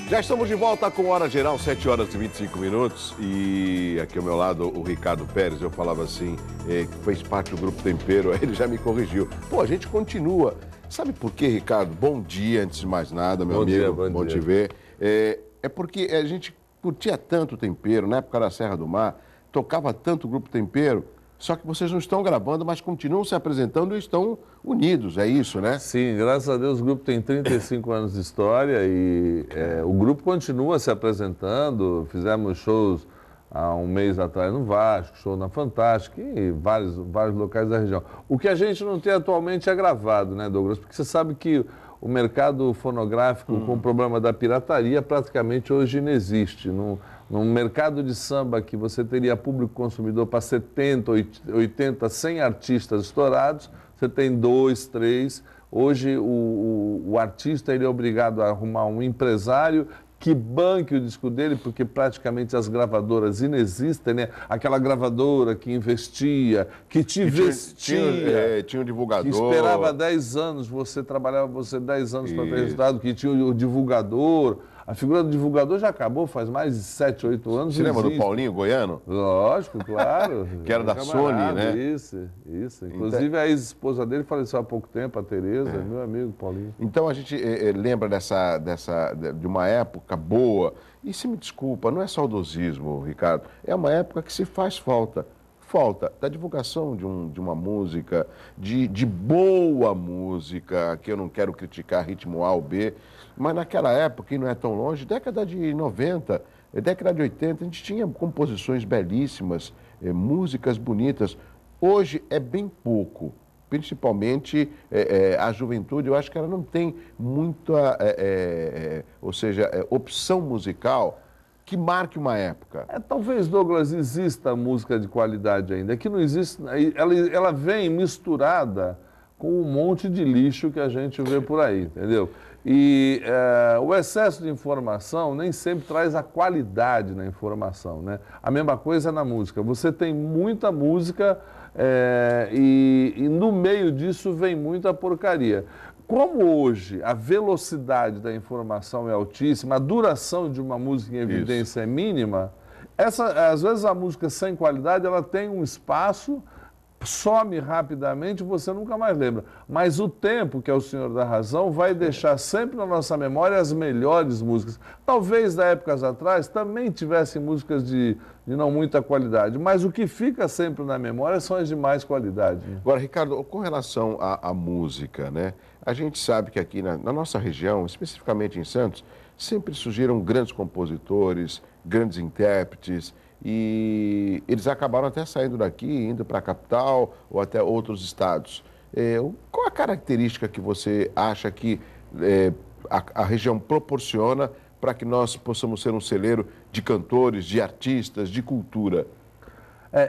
Já estamos de volta com Hora Geral, 7 horas e 25 minutos. E aqui ao meu lado, o Ricardo Pérez, eu falava assim, que fez parte do Grupo Tempero, ele já me corrigiu. Pô, a gente continua. Sabe por quê, Ricardo? Bom dia, antes de mais nada, meu amigo. Bom te ver. É porque a gente curtia tanto o Tempero, na época da Serra do Mar, tocava tanto o Grupo Tempero, só que vocês não estão gravando, mas continuam se apresentando e estão unidos, é isso, né? Sim, graças a Deus o grupo tem 35 anos de história e o grupo continua se apresentando. Fizemos shows há um mês atrás no Vasco, show na Fantástica e vários locais da região. O que a gente não tem atualmente é gravado, né, Douglas? Porque você sabe que o mercado fonográfico com o problema da pirataria praticamente hoje não existe. Num mercado de samba que você teria público consumidor para 70, 80, 100 artistas estourados, você tem 2, 3. Hoje o artista ele é obrigado a arrumar um empresário que banque o disco dele, porque praticamente as gravadoras inexistem, né? Aquela gravadora que investia, que te vestia. Tinha um divulgador. Que esperava 10 anos, você trabalhava 10 anos para ter resultado, que tinha o divulgador. A figura do divulgador já acabou faz mais de 7, 8 anos. Você lembra do Paulinho Goiano? Lógico, claro. Que era da Sony, né? Isso. Inclusive a ex-esposa dele faleceu há pouco tempo, a Tereza, meu amigo Paulinho. Então a gente lembra de uma época boa. E se me desculpa, não é saudosismo, Ricardo. É uma época que se faz falta. Falta da divulgação de uma música, de boa música, que eu não quero criticar ritmo A ou B, mas naquela época, e não é tão longe, década de 90, década de 80, a gente tinha composições belíssimas, músicas bonitas. Hoje é bem pouco, principalmente a juventude, eu acho que ela não tem muita, opção musical que marque uma época. Talvez, Douglas, exista música de qualidade ainda. É que não existe. Ela vem misturada com um monte de lixo que a gente vê por aí, entendeu? E o excesso de informação nem sempre traz a qualidade na informação, né? A mesma coisa é na música. Você tem muita música e no meio disso vem muita porcaria. Como hoje a velocidade da informação é altíssima, a duração de uma música em evidência é mínima, às vezes a música sem qualidade ela tem um espaço, some rapidamente e você nunca mais lembra. Mas o tempo, que é o senhor da razão, vai deixar sempre na nossa memória as melhores músicas. Talvez, da épocas atrás, também tivessem músicas de não muita qualidade, mas o que fica sempre na memória são as de mais qualidade. Agora, Ricardo, com relação à música, né? A gente sabe que aqui na nossa região, especificamente em Santos, sempre surgiram grandes compositores, grandes intérpretes, e eles acabaram até saindo daqui, indo para a capital ou até outros estados. Qual a característica que você acha que a região proporciona para que nós possamos ser um celeiro de cantores, de artistas, de cultura?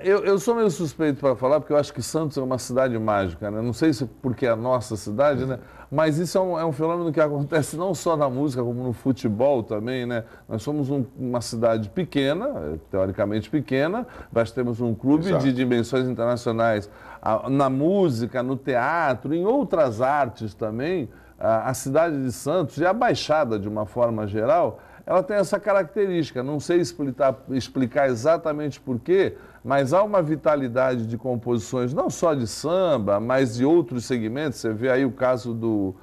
Eu sou meio suspeito para falar, porque eu acho que Santos é uma cidade mágica, né? Não sei se porque é a nossa cidade, né? Mas isso é um fenômeno que acontece não só na música, como no futebol também, né? Nós somos uma cidade pequena, teoricamente pequena, mas temos um clube de dimensões internacionais na música, no teatro, em outras artes também. A cidade de Santos e a Baixada, de uma forma geral, ela tem essa característica. Não sei explicar exatamente por quê, mas há uma vitalidade de composições, não só de samba, mas de outros segmentos. Você vê aí o caso do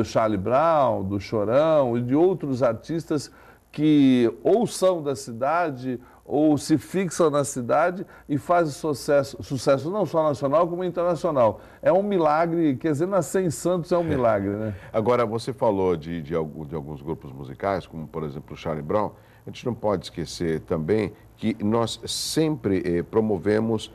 Charlie Brown, do Chorão e de outros artistas que ou são da cidade ou se fixam na cidade e fazem sucesso não só nacional como internacional. É um milagre, quer dizer, nascer em Santos é um milagre, né? Agora, você falou de alguns grupos musicais, como por exemplo o Charlie Brown. A gente não pode esquecer também que nós sempre promovemos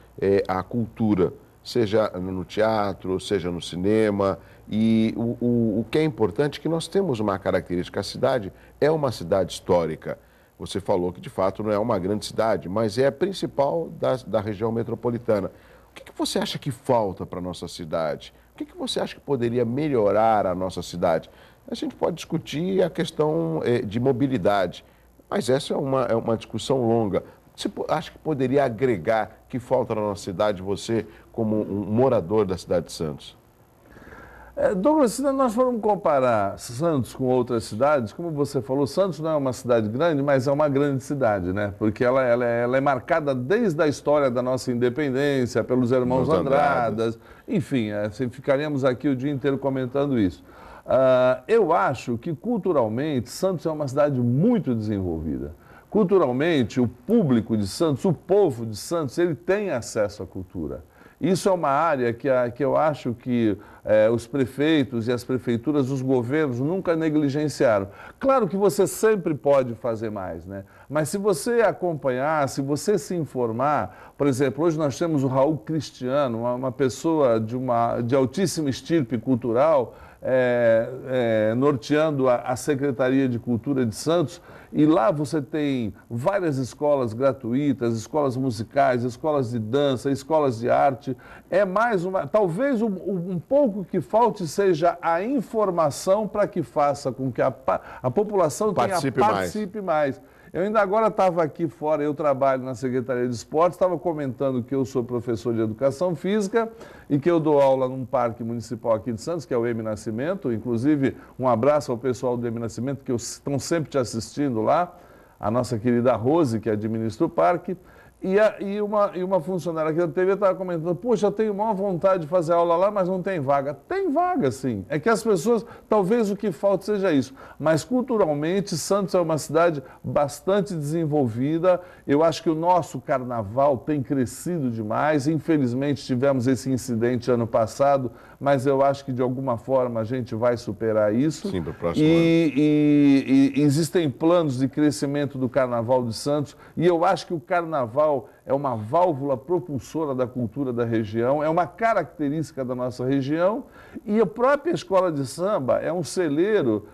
a cultura, seja no teatro, seja no cinema, e o que é importante é que nós temos uma característica, a cidade é uma cidade histórica. Você falou que de fato não é uma grande cidade, mas é a principal da região metropolitana. O que você acha que falta para a nossa cidade? O que você acha que poderia melhorar a nossa cidade? A gente pode discutir a questão de mobilidade, mas essa é uma discussão longa. Você acha que poderia agregar que falta na nossa cidade, você como um morador da cidade de Santos? Douglas, se nós formos comparar Santos com outras cidades, como você falou, Santos não é uma cidade grande, mas é uma grande cidade, né? Porque ela é marcada desde a história da nossa independência, pelos irmãos Andradas, enfim, ficaríamos aqui o dia inteiro comentando isso. Eu acho que culturalmente Santos é uma cidade muito desenvolvida. Culturalmente, o público de Santos, o povo de Santos, ele tem acesso à cultura. Isso é uma área que eu acho que os prefeitos e as prefeituras, os governos nunca negligenciaram. Claro que você sempre pode fazer mais, né? Mas se você acompanhar, se você se informar, por exemplo, hoje nós temos o Raul Cristiano, uma pessoa de altíssima estirpe cultural, norteando a Secretaria de Cultura de Santos, e lá você tem várias escolas gratuitas, escolas musicais, escolas de dança, escolas de arte. É mais uma. Talvez um pouco que falte seja a informação para que faça com que a população participe mais. Eu ainda agora estava aqui fora, eu trabalho na Secretaria de Esportes, estava comentando que eu sou professor de Educação Física e que eu dou aula num parque municipal aqui de Santos, que é o M. Nascimento. Inclusive, um abraço ao pessoal do M. Nascimento, que estão sempre te assistindo lá, a nossa querida Rose, que administra o parque. E uma funcionária aqui da TV estava comentando, poxa, eu tenho maior vontade de fazer aula lá, mas não tem vaga. Tem vaga, sim. É que as pessoas, talvez o que falta seja isso. Mas culturalmente, Santos é uma cidade bastante desenvolvida. Eu acho que o nosso carnaval tem crescido demais. Infelizmente, tivemos esse incidente ano passado, mas eu acho que de alguma forma a gente vai superar isso. Sim, para o próximo ano. E existem planos de crescimento do Carnaval de Santos, e eu acho que o Carnaval é uma válvula propulsora da cultura da região, é uma característica da nossa região, e a própria escola de samba é um celeiro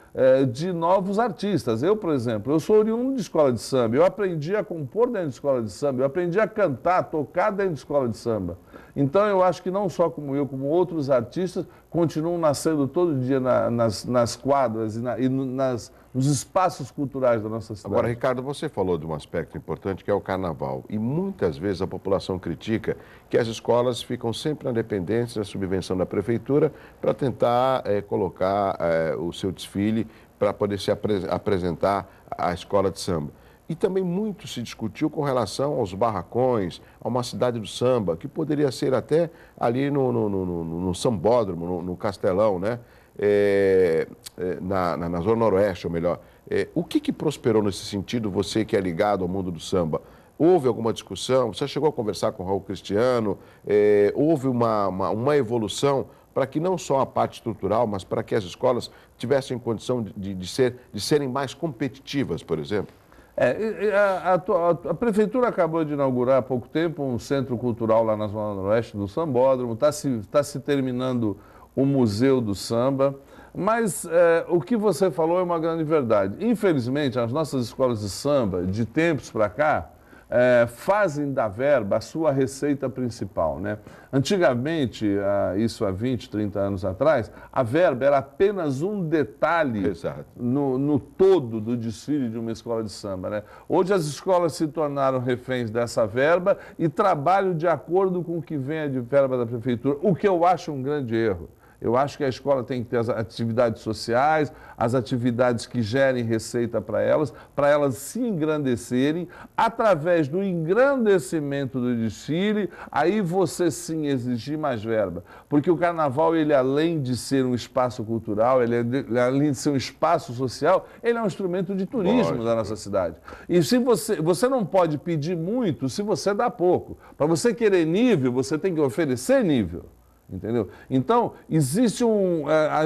de novos artistas. Eu, por exemplo, eu sou oriundo de escola de samba, eu aprendi a compor dentro de escola de samba, eu aprendi a cantar, a tocar dentro de escola de samba. Então, eu acho que não só como eu, como outros artistas, continuam nascendo todo dia nas quadras e nos espaços culturais da nossa cidade. Agora, Ricardo, você falou de um aspecto importante que é o carnaval. E muitas vezes a população critica que as escolas ficam sempre na dependência da subvenção da prefeitura para tentar colocar o seu desfile para poder se apresentar à escola de samba. E também muito se discutiu com relação aos barracões, a uma cidade do samba, que poderia ser até ali no Sambódromo, no Castelão, né? Na Zona Noroeste, ou melhor. O que prosperou nesse sentido, você que é ligado ao mundo do samba? Houve alguma discussão? Você chegou a conversar com o Raul Cristiano? Houve uma evolução para que não só a parte estrutural, mas para que as escolas tivessem condição de serem mais competitivas, por exemplo? A prefeitura acabou de inaugurar há pouco tempo um centro cultural lá na Zona Noroeste do Sambódromo, está se terminando o Museu do Samba, mas o que você falou é uma grande verdade. Infelizmente, as nossas escolas de samba, de tempos para cá, fazem da verba a sua receita principal, né? Antigamente, isso há 20, 30 anos atrás, a verba era apenas um detalhe no todo do desfile de uma escola de samba, né? Hoje as escolas se tornaram reféns dessa verba e trabalham de acordo com o que vem de verba da prefeitura, o que eu acho um grande erro. Eu acho que a escola tem que ter as atividades sociais, as atividades que gerem receita para elas se engrandecerem. Através do engrandecimento do desfile, aí você sim exigir mais verba. Porque o carnaval, ele além de ser um espaço cultural, além de ser um espaço social, ele é um instrumento de turismo da nossa cidade. E se você não pode pedir muito se você dá pouco. Para você querer nível, você tem que oferecer nível. Entendeu? Então, existe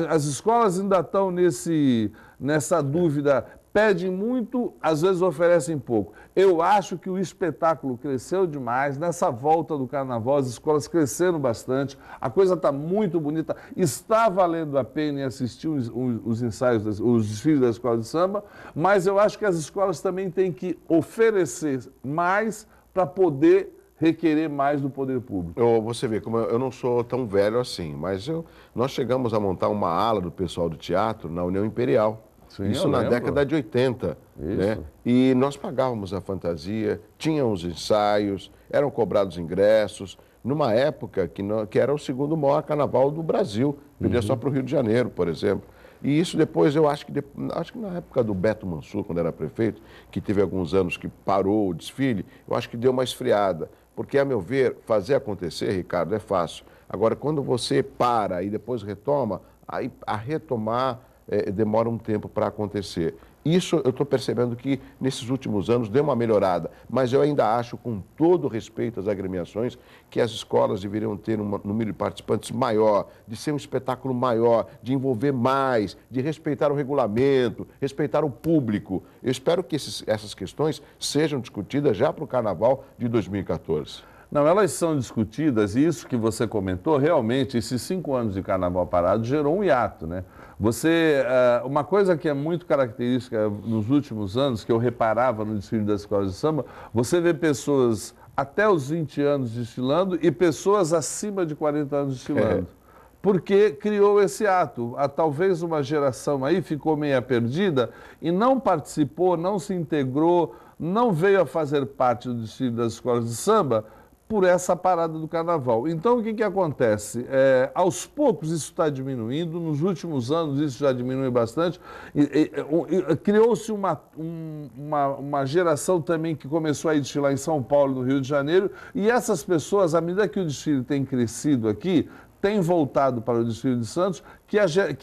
as escolas ainda estão nessa dúvida, pedem muito, às vezes oferecem pouco. Eu acho que o espetáculo cresceu demais, nessa volta do carnaval as escolas cresceram bastante, a coisa está muito bonita, está valendo a pena assistir os ensaios, os desfiles da escola de samba, mas eu acho que as escolas também têm que oferecer mais para poder requerer mais do poder público. Você vê, como eu não sou tão velho assim, mas nós chegamos a montar uma ala do pessoal do teatro na União Imperial. Sim, isso na década de 80. Né? E nós pagávamos a fantasia, tinham os ensaios, eram cobrados ingressos, numa época que era o segundo maior carnaval do Brasil, perdia só para o Rio de Janeiro, por exemplo. E isso depois, eu acho que na época do Beto Mansur, quando era prefeito, que teve alguns anos que parou o desfile, eu acho que deu uma esfriada. Porque, a meu ver, fazer acontecer, Ricardo, é fácil. Agora, quando você para e depois retoma, aí a retomar demora um tempo para acontecer. Isso eu estou percebendo que nesses últimos anos deu uma melhorada, mas eu ainda acho, com todo respeito às agremiações, que as escolas deveriam ter um número de participantes maior, de ser um espetáculo maior, de envolver mais, de respeitar o regulamento, respeitar o público. Eu espero que essas questões sejam discutidas já para o Carnaval de 2014. Não, elas são discutidas e isso que você comentou, realmente, esses 5 anos de carnaval parado gerou um hiato, né? Uma coisa que é muito característica nos últimos anos, que eu reparava no desfile das escolas de samba, você vê pessoas até os 20 anos desfilando e pessoas acima de 40 anos desfilando. Porque criou esse ato. Talvez uma geração aí ficou meio perdida e não participou, não se integrou, não veio a fazer parte do desfile das escolas de samba por essa parada do carnaval. Então, o que acontece? Aos poucos isso está diminuindo, nos últimos anos isso já diminui bastante, criou-se uma geração também que começou a desfilar em São Paulo, no Rio de Janeiro, e essas pessoas, à medida que o desfile tem crescido aqui, tem voltado para o desfile de Santos, que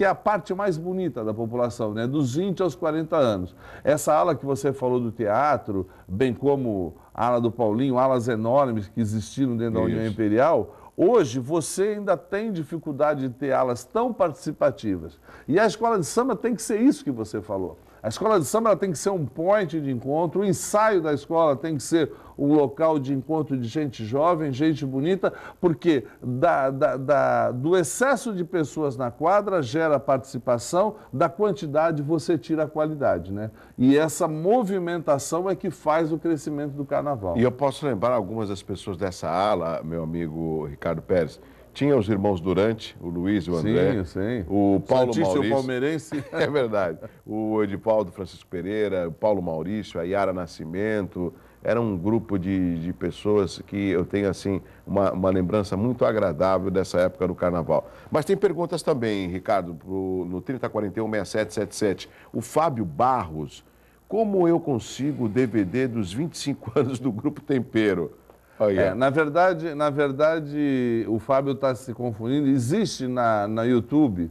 é a parte mais bonita da população, né? Dos 20 aos 40 anos. Essa ala que você falou do teatro, bem como a ala do Paulinho, alas enormes que existiram dentro da União Imperial, hoje você ainda tem dificuldade de ter alas tão participativas. E a escola de samba tem que ser isso que você falou. A escola de samba ela tem que ser um point de encontro, o ensaio da escola tem que ser um local de encontro de gente jovem, gente bonita, porque do excesso de pessoas na quadra gera participação, da quantidade você tira a qualidade, né? E essa movimentação é que faz o crescimento do carnaval. E eu posso lembrar algumas das pessoas dessa ala, meu amigo Ricardo Pérez. Tinha os irmãos Durante, o Luiz e o André. Sim. O Paulo Maurício. O palmeirense. É verdade. O Edivaldo Francisco Pereira, o Paulo Maurício, a Yara Nascimento. Era um grupo de pessoas que eu tenho, assim, uma lembrança muito agradável dessa época do Carnaval. Mas tem perguntas também, Ricardo, no 3041-6777. O Fábio Barros, como eu consigo o DVD dos 25 anos do Grupo Tempero? Na verdade, o Fábio está se confundindo. Existe na YouTube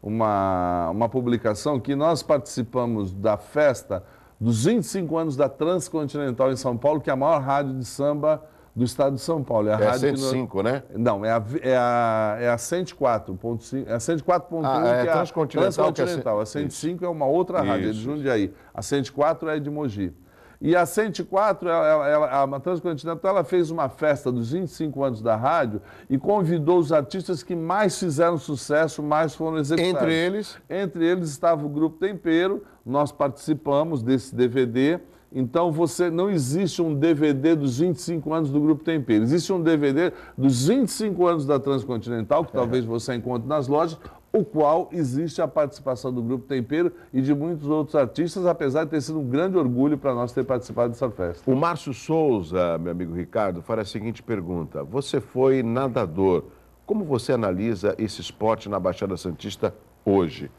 uma publicação que nós participamos da festa dos 25 anos da Transcontinental em São Paulo, que é a maior rádio de samba do estado de São Paulo. É a 105, né? Não, é a 104.5. É a 104.1 que é a Transcontinental. A 105 é uma outra rádio, é de Jundiaí. A 104 é de Mogi. E a 104, a Transcontinental, ela fez uma festa dos 25 anos da rádio e convidou os artistas que mais fizeram sucesso, mais foram executados. Entre eles? Entre eles estava o Grupo Tempero, nós participamos desse DVD. Então, não existe um DVD dos 25 anos do Grupo Tempero. Existe um DVD dos 25 anos da Transcontinental, que talvez você encontre nas lojas, o qual existe a participação do Grupo Tempero e de muitos outros artistas, apesar de ter sido um grande orgulho para nós ter participado dessa festa. O Márcio Souza, meu amigo Ricardo, faz a seguinte pergunta. Você foi nadador. Como você analisa esse esporte na Baixada Santista hoje?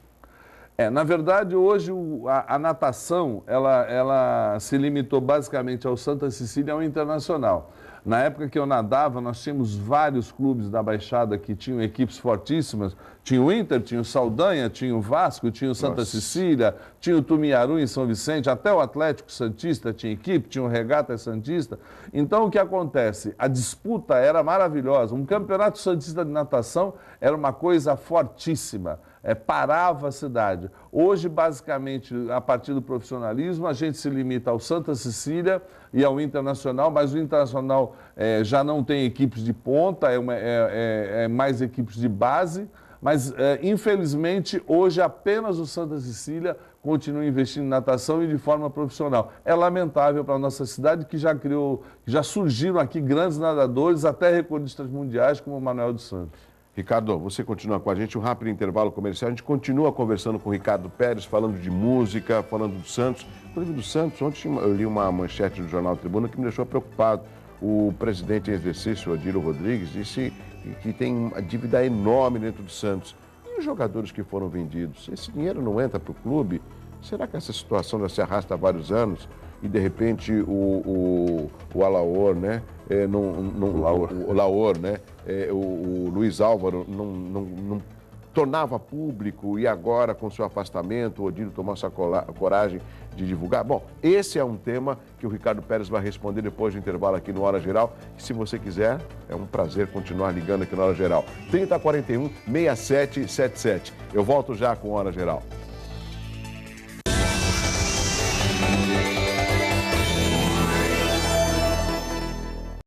Na verdade, hoje a natação, ela se limitou basicamente ao Santa Cecília e ao Internacional. Na época que eu nadava, nós tínhamos vários clubes da Baixada que tinham equipes fortíssimas. Tinha o Inter, tinha o Saldanha, tinha o Vasco, tinha o Santa Cecília, tinha o Tumiaru em São Vicente, até o Atlético Santista tinha equipe, tinha o Regata Santista. Então, o que acontece? A disputa era maravilhosa. Um campeonato santista de natação era uma coisa fortíssima. Parava a cidade. Hoje, basicamente, a partir do profissionalismo, a gente se limita ao Santa Cecília e ao Internacional, mas o Internacional já não tem equipes de ponta, é mais equipes de base, mas, infelizmente, hoje apenas o Santa Cecília continua investindo em natação e de forma profissional. É lamentável para a nossa cidade, que já surgiram aqui grandes nadadores, até recordistas mundiais, como o Manuel dos Santos. Ricardo, você continua com a gente, um rápido intervalo comercial. A gente continua conversando com o Ricardo Pérez, falando de música, falando do Santos. Inclusive do Santos, ontem eu li uma manchete do Jornal Tribuna que me deixou preocupado. O presidente em exercício, Odílio Rodrigues, disse que tem uma dívida enorme dentro do Santos. E os jogadores que foram vendidos? Esse dinheiro não entra para o clube? Será que essa situação já se arrasta há vários anos? E de repente o Alaor, né? O Laor, né? O Luiz Álvaro não tornava público e agora, com seu afastamento, o Odílio tomou essa coragem de divulgar? Bom, esse é um tema que o Ricardo Pérez vai responder depois do intervalo aqui no Hora Geral. E se você quiser, é um prazer continuar ligando aqui no Hora Geral. 3041-6777. Eu volto já com Hora Geral.